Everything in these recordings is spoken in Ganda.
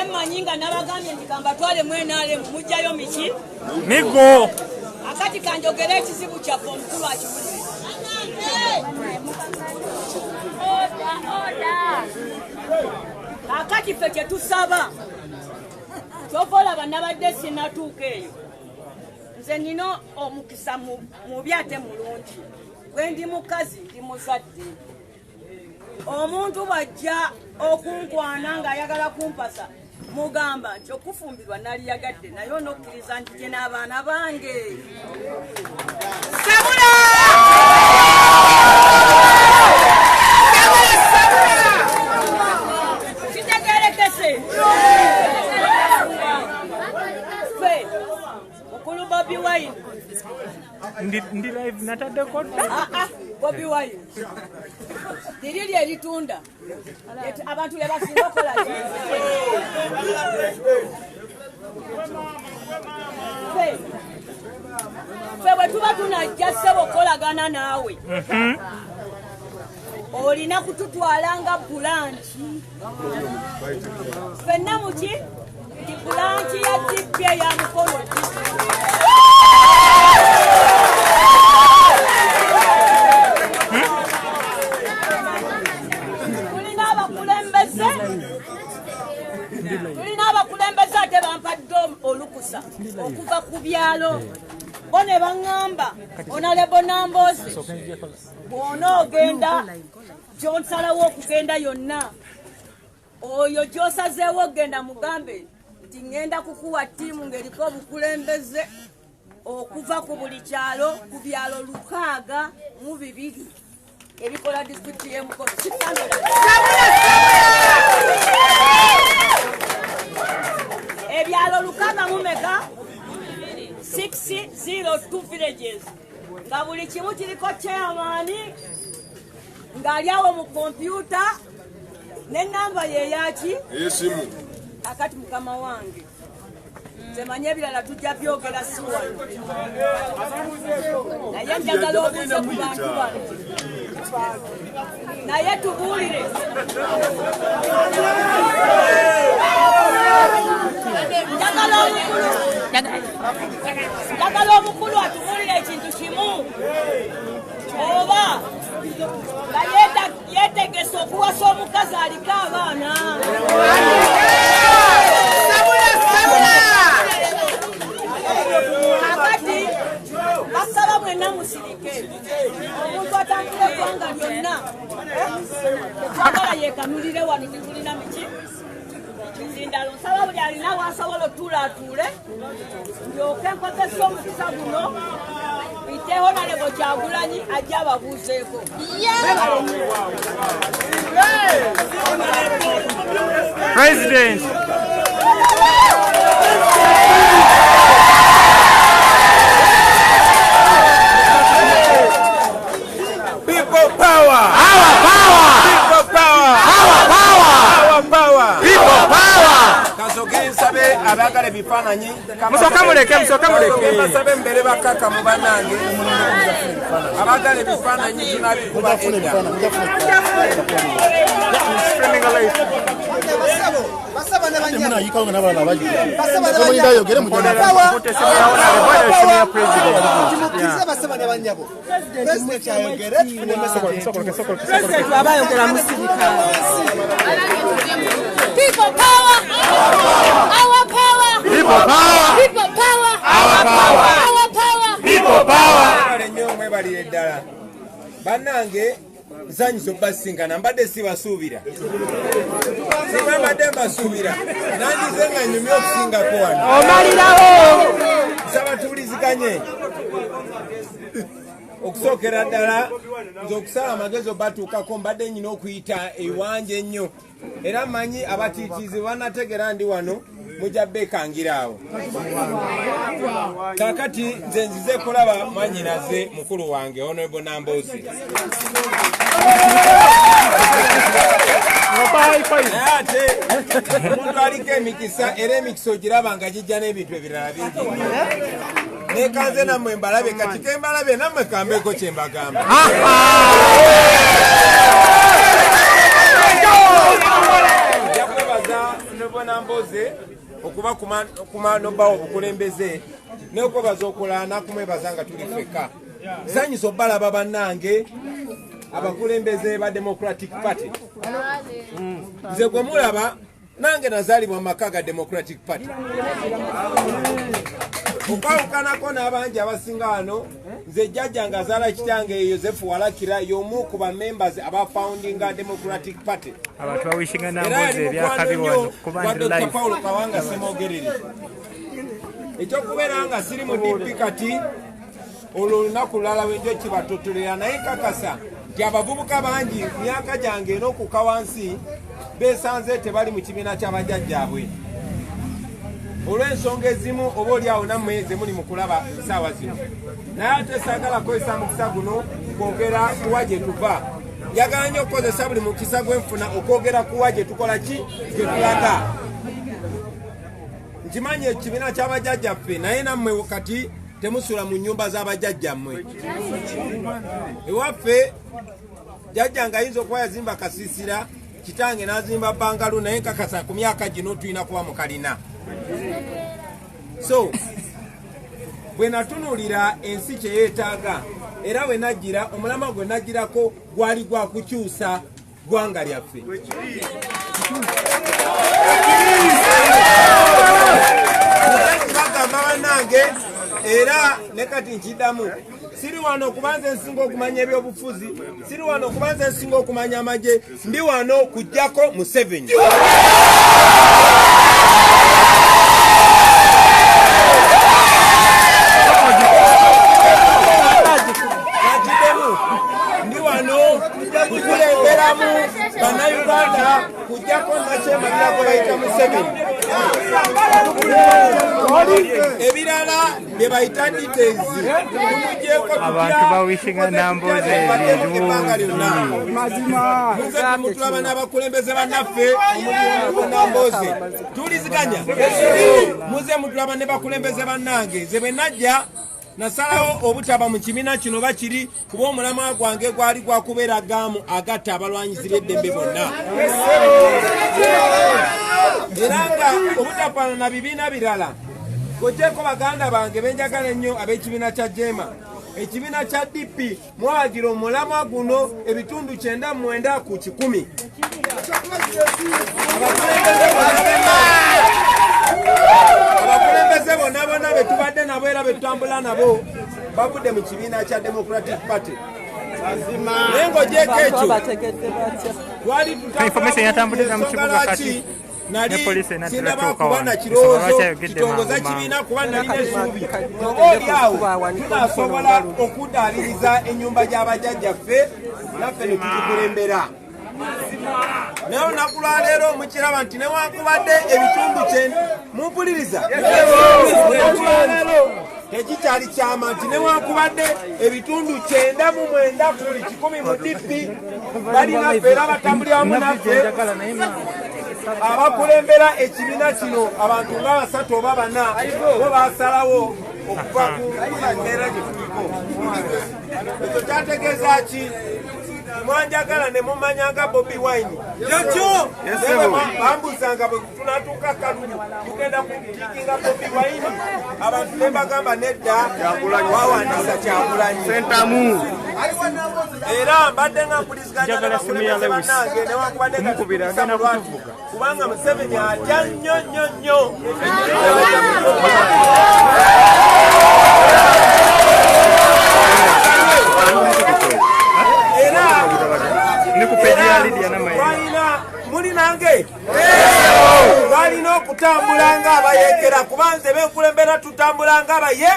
naye manyinga nabagambye nti kambatwale mwenale mujjayo miki migo akati kanjogera ekizibu kyaffe omukulu akiwulire. Akati ffe kyetusaba kyova olaba nabadde sinatuuka eyo nze nina omukisa mubi ate mulungi bwe ndi mukazi ndi muzadde omuntu bwajja okunkwana ng'ayagala kumpasa mugamba nti okufumbirwa naliyagadde naye onokkiriza nti gye n'abaana bange sabula kitegerekese fe mukulu Bobi Wine ndi live natadde kodda Bobi Wine dirili eritunda abantu le basinga okola fe bwe tuba tunajja ssebo okolagana naawe olina kututwala nga bulanki fenna muki nti bulanki ya tipi eya mukono tulina abakulembeze ate bampadde olukusa okuva ku byalo bo ne baŋŋamba onalebo Nambooze bw'ona ogenda gy'onsalawo okugenda yonna oyo gy'osazeewo ogenda mugambe nti ŋŋenda kukuwa ttiimu ng'eriko obukulembeze okuva ku buli kyalo ku byalo 602 ebikola disitulikiti y'Emukono ebyalo 602 villages nga buli kimu kiriko chairman ng'ali awo mu kompyuta n'ennamba yeyaki esimu akati mukama wange nze manye ebirala tujja byogera si wano naye njagala obuuze ku bantu bano naye tubuulire njagala omukulu atubuulire ekintu kimu oba nga yeetegese okuwasa omukazi aliko abaana akati basaba mwenna musirike omuntu atambula eggwanga lyonna twagala yeekanulire wano tetulina miki zindalo nsaba buli alina wasobola otuulaatuule ndyoke nkozesa omukisa guno biteho nalebo Kyagulanyi ajja ababuuzeeko President people power our power people power our power our power people power kasoge nsabe abagala ebifaananyi musoka muleke basabe mbere bakaka mu bannange abagala ebifaananyi tunabikuba edda People power, our power, people power people power, our power our power, people power nnyo mwebalire ddala bannange nsanyusa obbasinkana mbadde sibasuubira sibabadde mbasuubira nandize nga nyumya okusingako wano omalirawo nsaba tuwuliziganye okusookera ddala nze okusala amagezi obatuukako mbadde nyina okuyita ebiwanja ennyo era mmanyi abatiitiizi banategera ndi wano mujja beekangira awo kaakati nze nzize kulaba mwannyinaze mukulu wange Honorable Nambooze naye ate omuntu aliko emikisa era emikisa ogiraba nga gijja n'ebintu ebirala bingi nekanze nammwe mbalabe kati kembalabe nammwe kambeeko kyembagamba nja kwebaza nebona mboze okuba kumanoba obukulembeze n'okwebaza okulala nakumwebaza nga tuli feka nsanyusa obalaba bannange abakulembeze ba Democratic Party nze gwe mulaba nange nazaalibwa mu maka ga Democratic Party okwawukanako n'abangi abasinga wano nze jjajja nga azaala kitange Yosefu Walakira y'omu ku bamembers abafoundinga Democratic Party abantu bawishinga namboze ebyakabi wano kuba ndi live Paulo Kawanga Semogerere ekyokubeera nga siri mu DP kati olwo olunaku lulala wenjo kibatotolera naye kakasa nti abavubuka bangi myaka gyange n'okuka wansi beesanze tebali mu kibiina ky'abajjajjaabwe olw'ensonga ezimu oba oliawo nammwe ze muli mu kulaba essaawa zino naye ate saagala kukozesa mukisa guno kwogera kuwa gye tuva njagala nnyo okukozesa buli mukisa gwenfuna okwogera kuwa gye tukola ki gye tulaga nkimanyi ekibiina ky'abajjajjaffe naye nammwe kati temusula mu nnyumba z'abajjajjammwe ewaffe jjajja nga ayinza okuba yazimba kasiisira kitange n'azimba bangalu naye nkakasa ku myaka gino tulina kuba mu kalina so bwe natunuulira ensi kye yeetaaga era we najjira omulamwa gwe najjirako gwali gwa kukyusa ggwanga lyaffe bagamba bannange era ne kati nkiddamu siri wano okubanza ensinga okumanya ebyobufuzi siri wano okubanza ensinga okumanya amagye ndi wano kujjako Museveni ndi wano kukulemberamu bannayuganda kujjako nakyemalira gwe bayita Museveni ebirala bye bayita details abantu bawishinga namboze muze mutulaba n'abakulembeze bannaffe namboze tuliziganya muze mutulaba ne bakulembeze bannange ze bwe najja nasalawo obutaba mu kibiina kino bakiri kuba omulamwa gwange gwali gwakubeera gaamu agatta abalwanyizira eddembe bonna era nga obutafaana na bibiina birala kweteeko baganda bange benjagala ennyo ab'ekibiina kya Jema ekibiina kya DP mwawagira omulamwa guno ebitundu 99 ku 100 abakulembeze bonna be tubadde nabo era be tutambula nabo bavudde mu kibiina kya Democratic Party naye ng'ogyeko ekyo twali yatambulira mu kibuga kati nali sinaba kuba na kirowoozo kitongoza kibiina kuba nalina essuubi obaoliawo tunasobola okudaaliriza ennyumba gy'abajjajjaffe naffe ne tugikulembera naye olunaku lwaleero mukiraba nti newankubadde ebitundu mumpuliriza tekikyali kyama nti newankubadde ebitundu 99 ku buli 100 mu DP balinaffe era batambulira wamu naffe abakulembera ekibiina kino abantu nga 3 oba 4 bo basalawo okuva ku mbeera gye tuliko ekyo kyategeeza ki mwanjagala ne mumanyanga Bobi Wine bambuzanga bwe tunatuuka kalulu tugenda kutikinga Bobi Wine abantu ne bagamba nedda wawandiisa Kyagulanyi era mbadde nga mpuliziganya n'abakulembeze bannange newankubadde nga lwatu kubanga Museveni atya nnyo nnyo nnyo muli nange balina okutambula nga abayekera kuba nze benkulembera tutambula nga abaye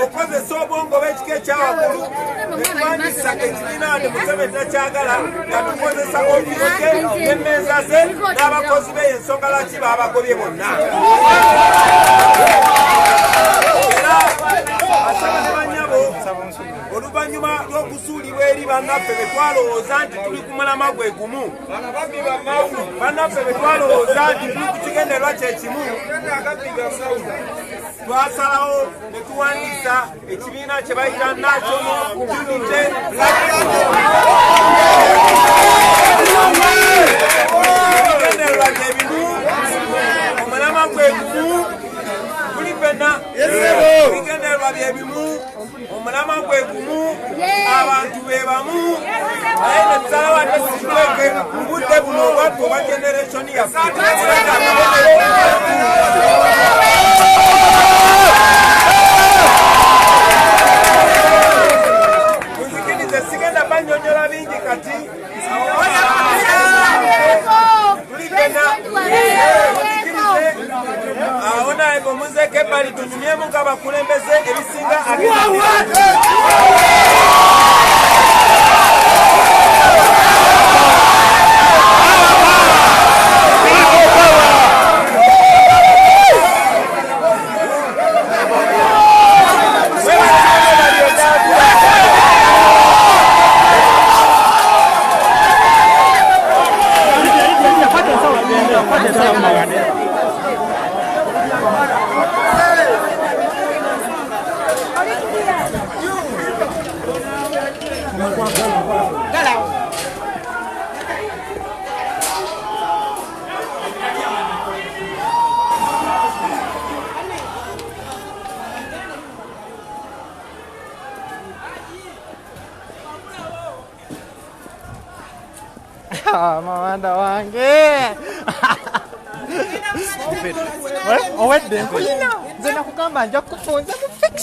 okozesa obwongo bw'ekika ekyawaggulu netwandisa ekibiina ne Museveni takyagala nga tukozesa ofiroke n'emmeeza ze n'abakozi be ensonga laki baabagobye bonna era asaba ne bannyabo oluvannyuma lw'okusuulibwa eri bannaffe be twalowooza nti tuli ku mulamwa gwe gumu bannaffe be twalowooza nti tuli ku kigendererwa kye kimu twasalawo ne tuwandiisa ekibiina kye bayita National Unity ebigendererwa bye bimu omulamwa gwe gumu tuli ffenna ebigendererwa bye bimu omulamwa gwe gumu abantu be bamu naye ne tusalawo ate situleke mu budde buno obwattu obwa generation yaffe tuzikirize sigenda bannyonnyola bingi kati tuli ffenna awo naye ng'omuzeeko ebbali tunyumyemu ng'abakulembeze ebisinga Mawanda wange owedde nkulina nze nakugamba nja kukufunza mu fix